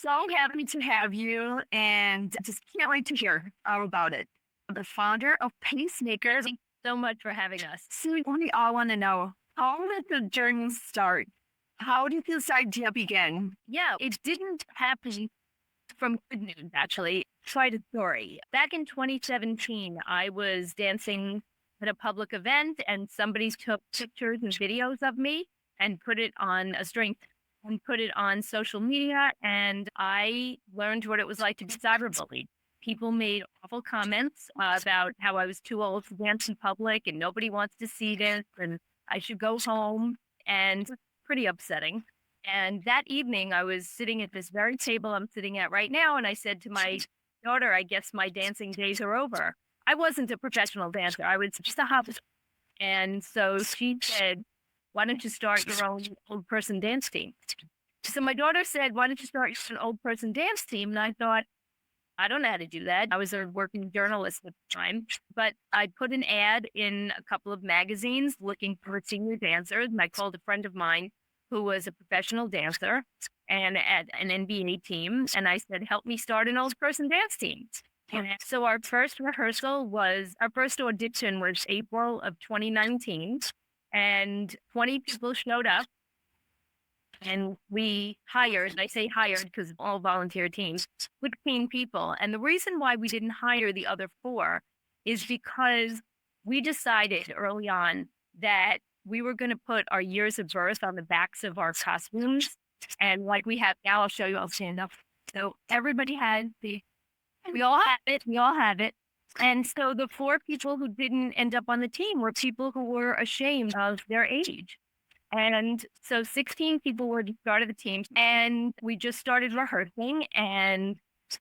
so happy to have you and just can't wait to hear all about it. The founder of Pacemakers. Thanks so much for having us. So we all want to know, how did the journey start? How did this idea begin? Yeah, it didn't happen from good news, actually. Quite a story. Back in 2017, I was dancing at a public event and somebody took pictures and videos of me and put it on a string and put it on social media. And I learned what it was like to be cyberbullied. People made awful comments about how I was too old to dance in public and nobody wants to see this and I should go home. And pretty upsetting. And that evening, I was sitting at this very table I'm sitting at right now, and I said to my daughter, I guess my dancing days are over. I wasn't a professional dancer. I was just a hobby. And so she said, why don't you start your own old person dance team? So my daughter said, why don't you start your own old person dance team? And I thought, I don't know how to do that. I was a working journalist at the time, but I put an ad in a couple of magazines looking for senior dancers. And I called a friend of mine who was a professional dancer and at an NBA team. And I said, help me start an old person dance team. And so our first audition was April of 2019 and 20 people showed up. And we hired, I say hired because all volunteer teams, 15 people. And the reason why we didn't hire the other 4 is because we decided early on that we were going to put our years of birth on the backs of our costumes. And like we have now, I'll show you, I'll stand up. So everybody had we all have it. And so the 4 people who didn't end up on the team were people who were ashamed of their age. And so 16 people were the start of the team and we just started rehearsing and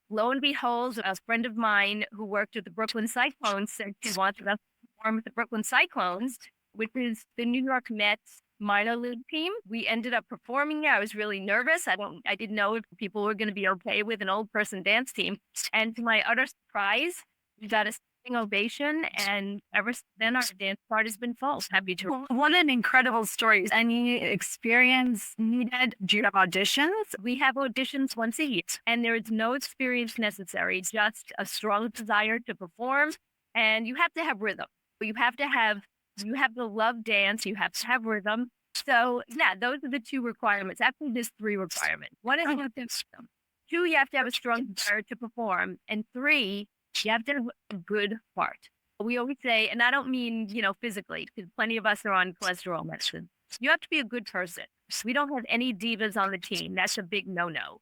lo and behold, a friend of mine who worked at the Brooklyn Cyclones said she wanted us to perform with the Brooklyn Cyclones, which is the New York Mets minor league team. We ended up performing there. I was really nervous. I didn't know if people were going to be okay with an old person dance team. And to my utter surprise, we got a standing ovation, and ever since then, our dance part has been full. Happy to. What an incredible story. Any experience needed? Do you have auditions? We have auditions once a year, and there is no experience necessary, just a strong desire to perform. And you have to have rhythm. You have to love dance. You have to have rhythm. So yeah, those are the 2 requirements. Actually, there's 3 requirements. 1 is you have to have rhythm. 2, you have to have a strong desire to perform. And 3, you have to have a good heart. We always say, and I don't mean, physically, because plenty of us are on cholesterol medicine. You have to be a good person. We don't have any divas on the team. That's a big no-no.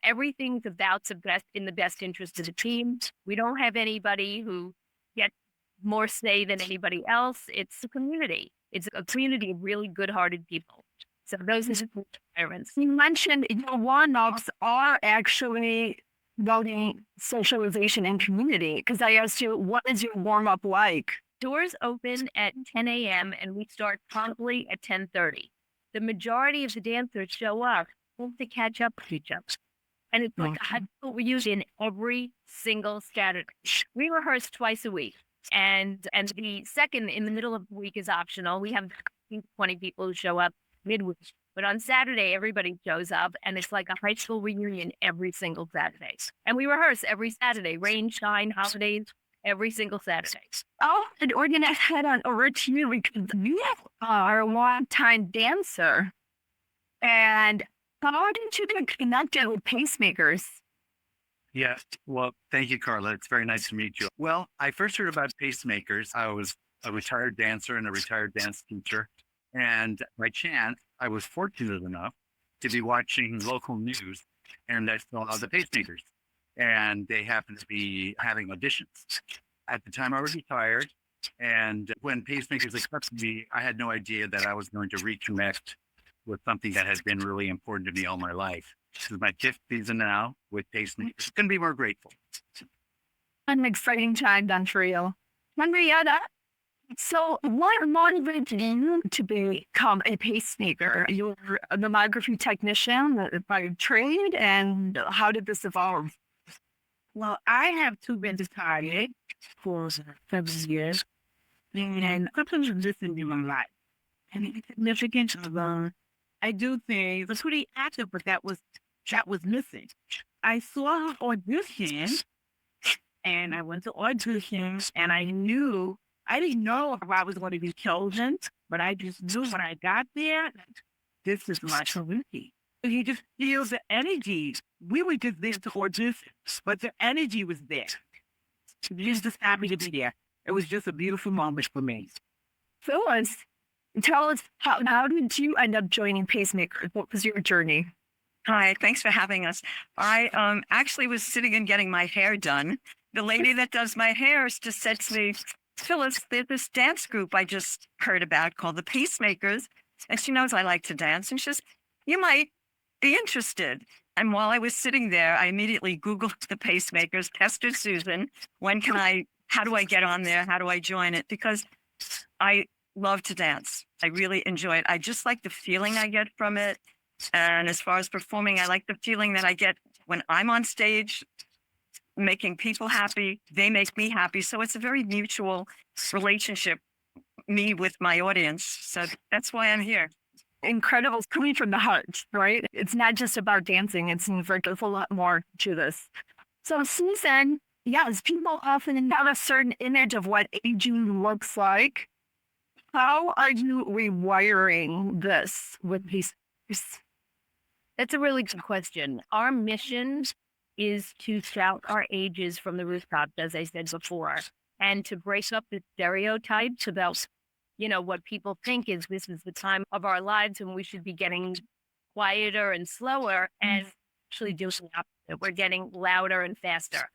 Everything's about in the best interest of the team. We don't have anybody who gets more say than anybody else. It's a community. It's a community of really good-hearted people. So those are the requirements. You mentioned your warm-ups are actually building socialization and community. Because I asked you, what is your warm-up like? Doors open at 10 a.m. and we start promptly at 10:30. The majority of the dancers show up to catch up with each other. And it's like a high school reunion every single Saturday. We rehearse twice a week. And the second in the middle of the week is optional. We have 20 people who show up midweek. But on Saturday, everybody shows up, and it's like a high school reunion every single Saturday. And we rehearse every Saturday, rain, shine, holidays, every single Saturday. Oh, and we're going to head on over to you because you are a long-time dancer. And how did you get connected with Pacemakers? Yes. Well, thank you, Carla. It's very nice to meet you. Well, I first heard about Pacemakers. I was a retired dancer and a retired dance teacher. And by chance, I was fortunate enough to be watching local news and I saw the Pacemakers and they happened to be having auditions. At the time I was retired, and when Pacemakers accepted me, I had no idea that I was going to reconnect with something that has been really important to me all my life. This is my 5th season now with Pacemakers. Couldn't be more grateful. An exciting time done for you. Henrietta, so what motivated you to become a pacemaker? You're a mammography technician by trade, and how did this evolve? Well, I have been retired for 7 years, and something was missing in my life. And the significance of I do things, I was pretty active, but that was that was missing. I saw her audition, and I went to audition, and I didn't know if I was going to be chosen, but I just knew when I got there, this is my community. You just feel the energy. We were just there to audition, but the energy was there. You're just happy to be there. It was just a beautiful moment for me. Phyllis, tell us how did you end up joining Pacemakers? What was your journey? Hi, thanks for having us. I actually was sitting and getting my hair done. The lady that does my hair just said to me, Phyllis, there's this dance group I just heard about called the Pacemakers. And she knows I like to dance. And she says, you might be interested. And while I was sitting there, I immediately Googled the Pacemakers, tested Susan. How do I get on there? How do I join it? Because I love to dance. I really enjoy it. I just like the feeling I get from it. And as far as performing, I like the feeling that I get when I'm on stage, making people happy. They make me happy. So it's a very mutual relationship, me with my audience. So that's why I'm here. Incredible. It's coming from the heart, right? It's not just about dancing. It seems like there's a lot more to this. So Susan, yes, people often have a certain image of what aging looks like. How are you rewiring this with these? That's a really good question. Our mission is to shout our ages from the rooftops, as I said before, and to break up the stereotypes about, what people think is this is the time of our lives when we should be getting quieter and slower, and actually doing the opposite. We're getting louder and faster.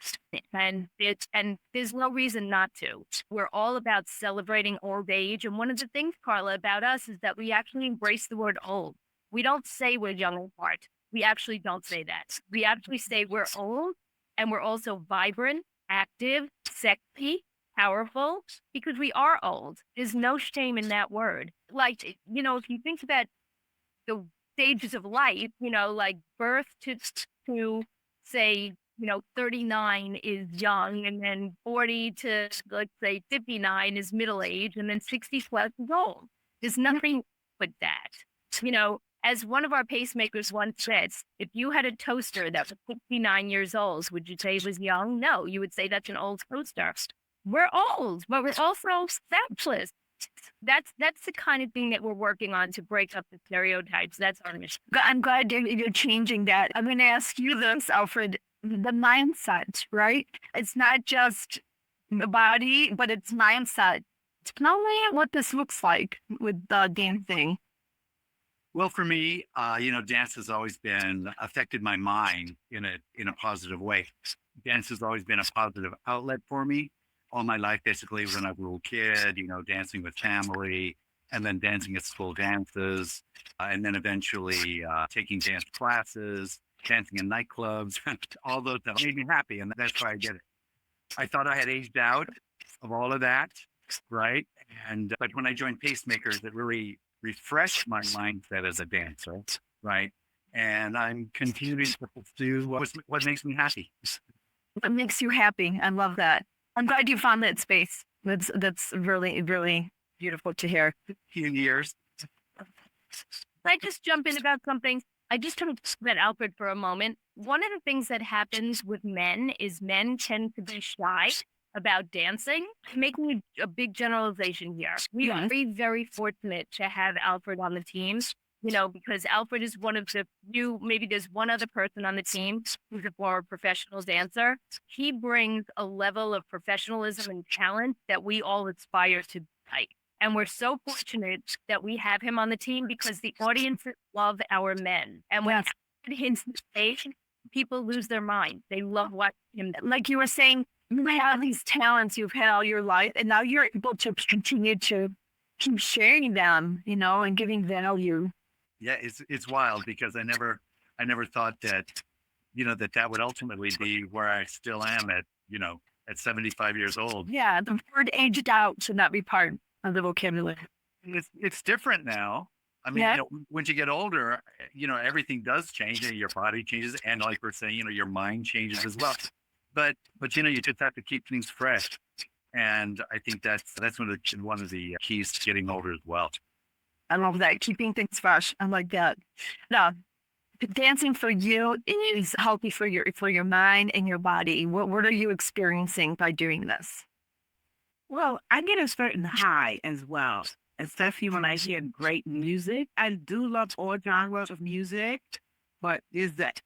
And there's no reason not to. We're all about celebrating old age. And one of the things, Carla, about us is that we actually embrace the word old. We don't say we're young at heart. We actually don't say that. We actually say we're old, and we're also vibrant, active, sexy, powerful, because we are old. There's no shame in that word. Like, if you think about the stages of life, like birth to say, 39 is young, and then 40 to, let's say, 59 is middle age, and then 60 plus is old. There's nothing with that. As one of our pacemakers once said, if you had a toaster that was 69 years old, would you say it was young? No, you would say that's an old toaster. We're old, but we're also selfless. That's the kind of thing that we're working on to break up the stereotypes. That's our mission. I'm glad you're changing that. I'm going to ask you this, Alfred, the mindset, right? It's not just the body, but it's mindset. Tell me what this looks like with dancing. Well, for me, dance has always been affected my mind in a positive way. Dance has always been a positive outlet for me all my life, basically, when I was a little kid, dancing with family, and then dancing at school dances, and then eventually taking dance classes, dancing in nightclubs, all those that made me happy, and that's why I did it. I thought I had aged out of all of that, right? But when I joined Pacemakers, it really refreshed my mindset as a dancer, right? And I'm continuing to pursue what makes me happy. What makes you happy? I love that. I'm glad you found that space. That's really, really beautiful to hear. Few years. Can I just jump in about something? I just want to talk about Alfred for a moment. One of the things that happens with men is men tend to be shy about dancing. Making a big generalization here. We are very, very fortunate to have Alfred on the team, because Alfred is one of the few, maybe there's one other person on the team who's a former professional dancer. He brings a level of professionalism and talent that we all aspire to be like. And we're so fortunate that we have him on the team because the audiences love our men. And when Alfred hits the stage, people lose their mind. They love watching him. Like you were saying, you have these talents you've had all your life, and now you're able to continue to keep sharing them, and giving value. Yeah, it's wild because I never thought that, that would ultimately be where I still am at 75 years old. Yeah, the word aged out should not be part of the vocabulary. It's different now. I mean, once you get older, everything does change. Your body changes, and like we're saying, your mind changes as well. But you just have to keep things fresh, and I think that's one of the keys to getting older as well. I love that, keeping things fresh. I like that. Now, dancing for you is healthy for your mind and your body. What are you experiencing by doing this? Well, I get a certain high as well, especially when I hear great music. I do love all genres of music, but there's that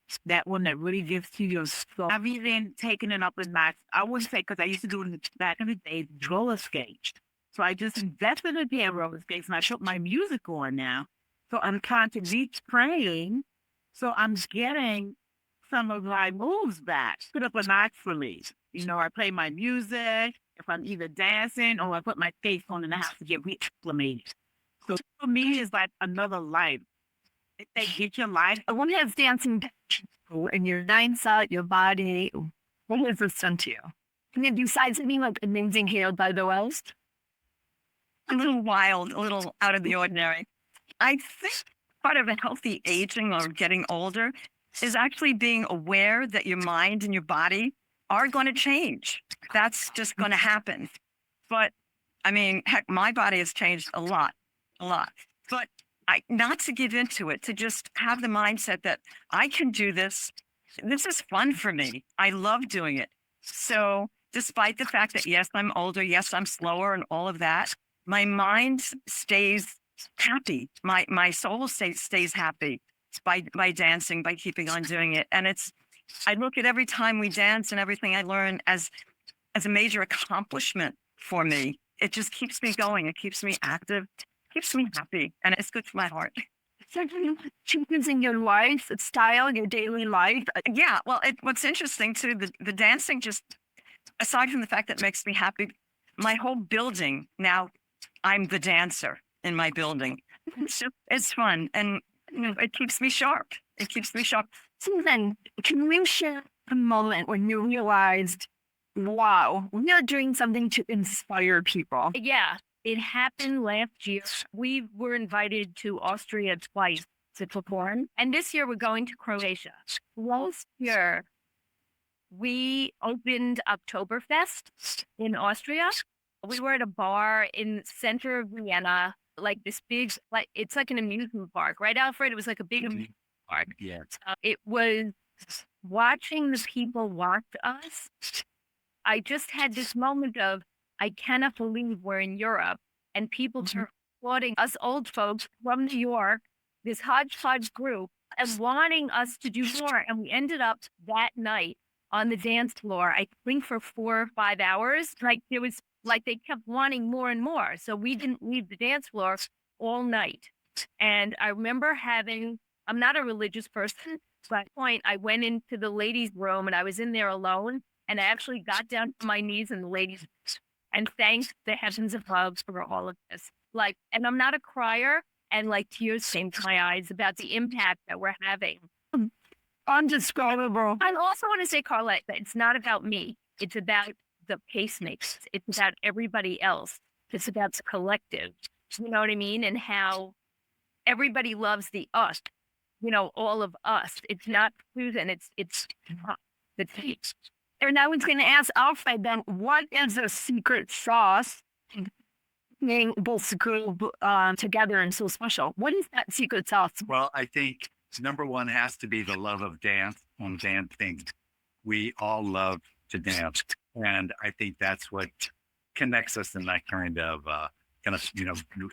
one that really gives to your soul. I've even taken it up a notch. I wouldn't say because I used to do it back in the day, roller skates. So I just invested in a pair of roller skates and I put my music on now. So I'm constantly praying. So I'm getting some of my moves back. Put up a notch for me. You know, I play my music. If I'm either dancing or I put my face on in the house to get re-acclimated. So for me, it's like another life. If they get your life, What has dancing done to you and your mindset, your body? What has this done to you? And then besides any like amazing hair by the West? A little wild, a little out of the ordinary. I think part of a healthy aging or getting older is actually being aware that your mind and your body are going to change. That's just going to happen. But I mean, heck, my body has changed a lot. But not to give into it, to just have the mindset that I can do this. This is fun for me. I love doing it. So despite the fact that, yes, I'm older, yes, I'm slower and all of that, my mind stays happy. My soul stays happy by dancing, by keeping on doing it. And I look at every time we dance and everything I learn as a major accomplishment for me. It just keeps me going. It keeps me active, keeps me happy, and it's good for my heart. Certain changes in your life, style, your daily life. Yeah, well, what's interesting too, the dancing just, aside from the fact that it makes me happy, my whole building now, I'm the dancer in my building. It's fun, and it keeps me sharp. It keeps me sharp. So then, can you share a moment when you realized, wow, we are doing something to inspire people? Yeah, it happened last year. We were invited to Austria twice to perform, and this year we're going to Croatia. Last year, we opened Oktoberfest in Austria. We were at a bar in the center of Vienna, like this big, it's like an amusement park, right, Alfred? It was like a big amusement park. Yeah. It was watching the people watch us. I just had this moment of, I cannot believe we're in Europe and people are applauding us old folks from New York, this hodgepodge group, and wanting us to do more. And we ended up that night on the dance floor, I think for 4 or 5 hours. Like there was, like they kept wanting more and more. So we didn't leave the dance floor all night. And I remember I'm not a religious person, but at that point I went into the ladies' room and I was in there alone. And I actually got down to my knees in the ladies' and thanked the heavens above for all of this. Like, and I'm not a crier, and like tears came to my eyes about the impact that we're having. Undescribable. I also want to say, Carla, that it's not about me. It's about the pacemakers. It's about everybody else. It's about the collective. You know what I mean? And how everybody loves the us. You know, all of us. It's not Susan. It's the team. And I was going to ask Alfred then, what is the secret sauce being both group together and so special? What is that secret sauce? Well, I think number one has to be the love of dance and dancing. We all love to dance. And I think that's what connects us in that kind of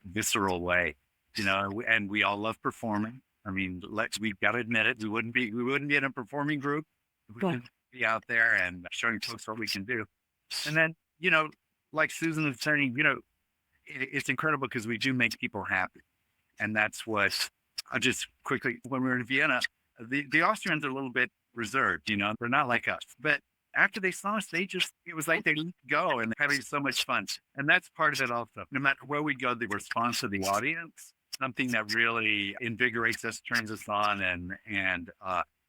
visceral way, and we all love performing. I mean, we've got to admit it. We wouldn't be in a performing group if we couldn't be out there and showing folks what we can do. And then, like Susan was saying, it's incredible because we do make people happy. And that's what, just quickly, when we were in Vienna, the Austrians are a little bit reserved, they're not like us. But after they saw us, it was like they let go and having so much fun. And that's part of it also. No matter where we go, the response of the audience, something that really invigorates us, turns us on, and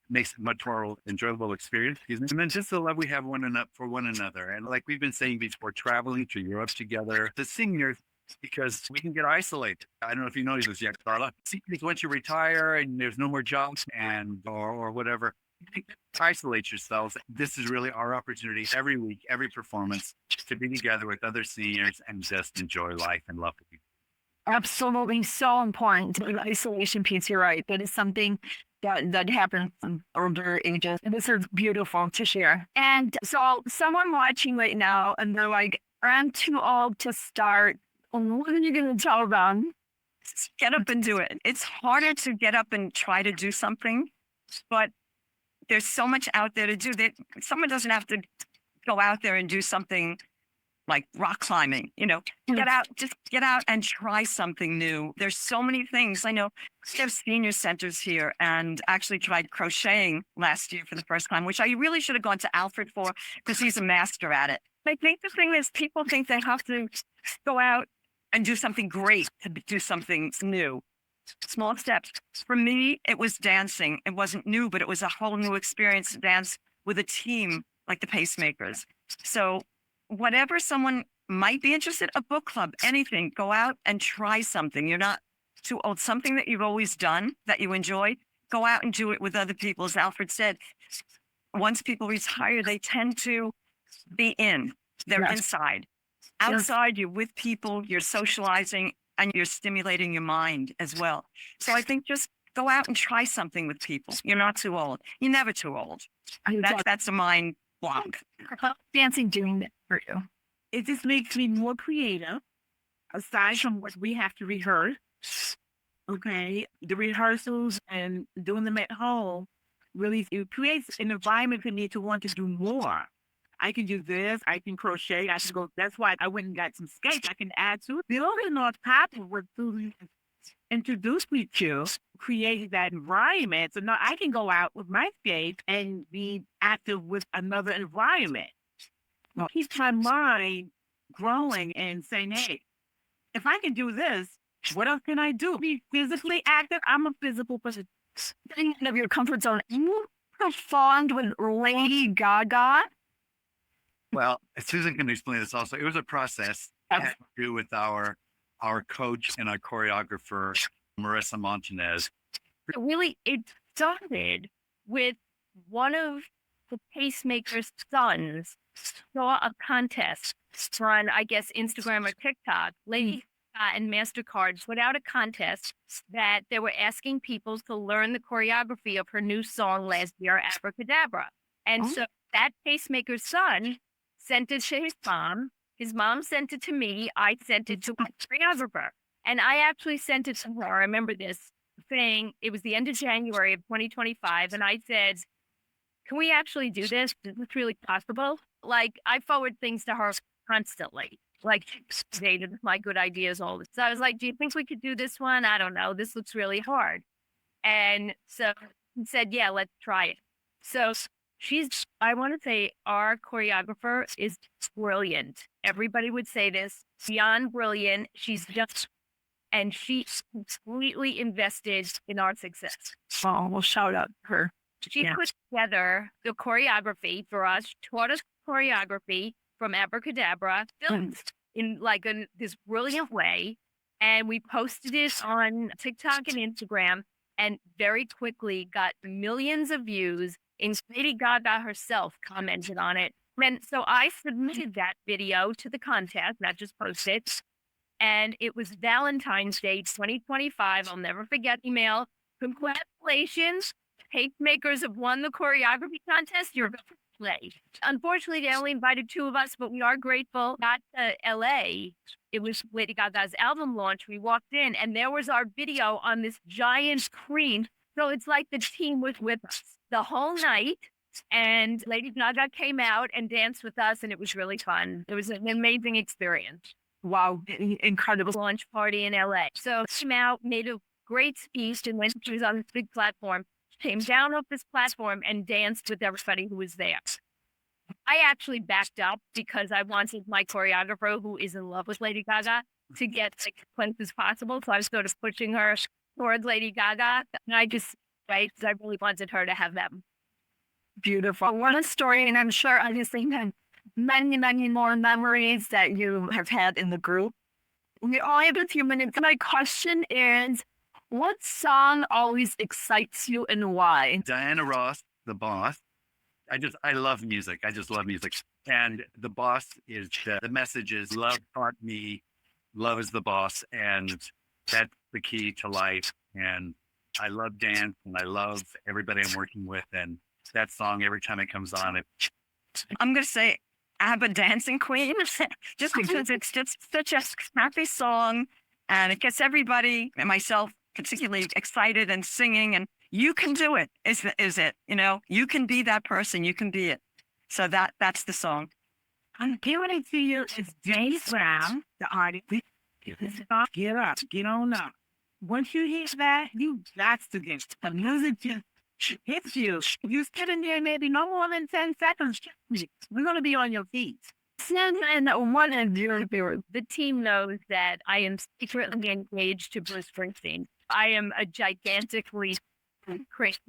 makes it much more enjoyable experience. And then just the love we have for one another. And like we've been saying before, traveling to Europe together, the seniors, because we can get isolated. I don't know if you know this yet, Carla. Because once you retire and there's no more jobs or whatever, you isolate yourselves. This is really our opportunity every week, every performance, to be together with other seniors and just enjoy life and love people. Absolutely so important. The isolation piece, you're right. That is something that happens in older ages. And this is beautiful to share. And so someone watching right now and they're like, I'm too old to start. What are you going to tell them? Get up and do it. It's harder to get up and try to do something, but there's so much out there to do that someone doesn't have to go out there and do something like rock climbing, just get out and try something new. There's so many things. I know we have senior centers here and actually tried crocheting last year for the first time, which I really should have gone to Alfred for because he's a master at it. I think the thing is people think they have to go out and do something great to do something new. Small steps. For me, it was dancing. It wasn't new, but it was a whole new experience to dance with a team like the Pacemakers. So whatever someone might be interested, a book club, anything, go out and try something. You're not too old. Something that you've always done that you enjoy, go out and do it with other people. As Alfred said, once people retire, they tend to be in. They're inside. Outside, you're with people, you're socializing, and you're stimulating your mind as well. So I think just go out and try something with people. You're not too old. You're never too old. That's a mind block. Dancing doing that for you. It just makes me more creative, aside from what we have to rehearse. Okay, the rehearsals and doing them at home really it creates an environment for me to want to do more. I can do this. I can crochet. I can go. That's why I went and got some skates. I can add to it. Building on top of what Susan introduced me to, create that environment. So now I can go out with my skates and be active with another environment. Well, keep my mind growing and saying, hey, if I can do this, what else can I do? Be physically active. I'm a physical person. Getting out of your comfort zone. You performed with Lady Gaga. Well, Susan can explain this also. It was a process that had to do with our coach and our choreographer, Marissa Montanez. It started with one of the Pacemakers' sons saw a contest on, I guess, Instagram or TikTok. Lady Gaga and MasterCard put out a contest that they were asking people to learn the choreography of her new song last year, Abracadabra. And so that Pacemaker's son sent it to his mom. His mom sent it to me. I sent it to my choreographer. And I actually sent it to her. I remember this saying it was the end of January of 2025. And I said, can we actually do this? Is this really possible? Like, I forward things to her constantly. Like, she dated my good ideas all this. So I was like, do you think we could do this one? I don't know. This looks really hard. And so he said, yeah, let's try it. So I want to say our choreographer is brilliant. Everybody would say this, beyond brilliant. She completely invested in our success. Oh, well, shout out to her. She put together the choreography for us, taught us choreography from Abracadabra, filmed in this brilliant way. And we posted it on TikTok and Instagram and very quickly got millions of views. And Lady Gaga herself commented on it. And so I submitted that video to the contest, not just post it. And it was Valentine's Day 2025. I'll never forget the email. Congratulations. Pacemakers have won the choreography contest. You're going to play. Unfortunately, they only invited 2 of us, but we are grateful. Got to LA. It was Lady Gaga's album launch. We walked in and there was our video on this giant screen. So it's like the team was with us the whole night. And Lady Gaga came out and danced with us, and it was really fun. It was an amazing experience. Wow, incredible. Launch party in LA. So she came out, made a great speech, and when she was on this big platform, came down off this platform and danced with everybody who was there. I actually backed up because I wanted my choreographer, who is in love with Lady Gaga, to get as close as possible. So I was sort of pushing her towards Lady Gaga. And I really wanted her to have them. Beautiful. What a story. And I'm sure obviously had many, many more memories that you have had in the group. We only have a few minutes. My question is, what song always excites you and why? Diana Ross, The Boss. I love music. I just love music. And The Boss is the message is love taught me, love is the boss. And that's the key to life. And I love dance and I love everybody I'm working with. And that song, every time it comes on, I'm going to say ABBA Dancing Queen, just because it's just such a happy song and it gets everybody and myself particularly excited and singing. And you can do it, is it? You know, you can be that person. You can be it. So that's the song. I'm giving it to you. It's James Brown, the artist. Get up, get on up. Once you hear that, you got to get the music just hits you. You sit in there maybe no more than 10 seconds. We're going to be on your feet. And one of your viewers. The team knows that I am secretly engaged to Bruce Springsteen. I am a gigantically crazy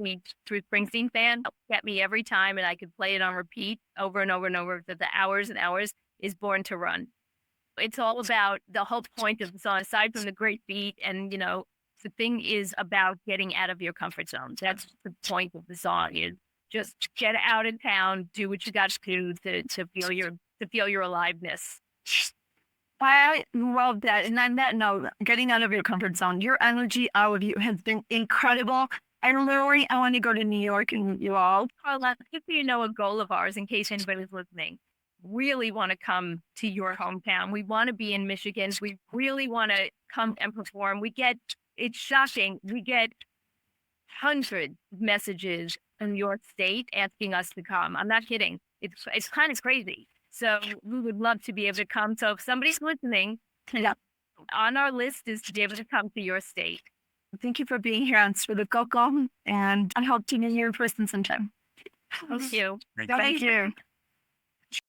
Bruce Springsteen fan. Get me every time, and I could play it on repeat over and over and over for the hours and hours. Is Born to Run. It's all about the whole point of the song, aside from the great beat, and the thing is about getting out of your comfort zone. That's the point of the song. Is just get out of town, do what you got to do to feel your aliveness. I love that. And on that note, getting out of your comfort zone, your energy out of you has been incredible. And literally, I want to go to New York and meet you all. Carla, just so you know, a goal of ours, in case anybody's listening, really want to come to your hometown. We want to be in Michigan. We really want to come and perform. It's shocking. We get hundreds of messages in your state asking us to come. I'm not kidding. It's kind of crazy. So we would love to be able to come. So if somebody's listening, on our list is to be able to come to your state. Thank you for being here on Stir the Coco, and I hope to meet you in person sometime. Thank you. Thank Thank you.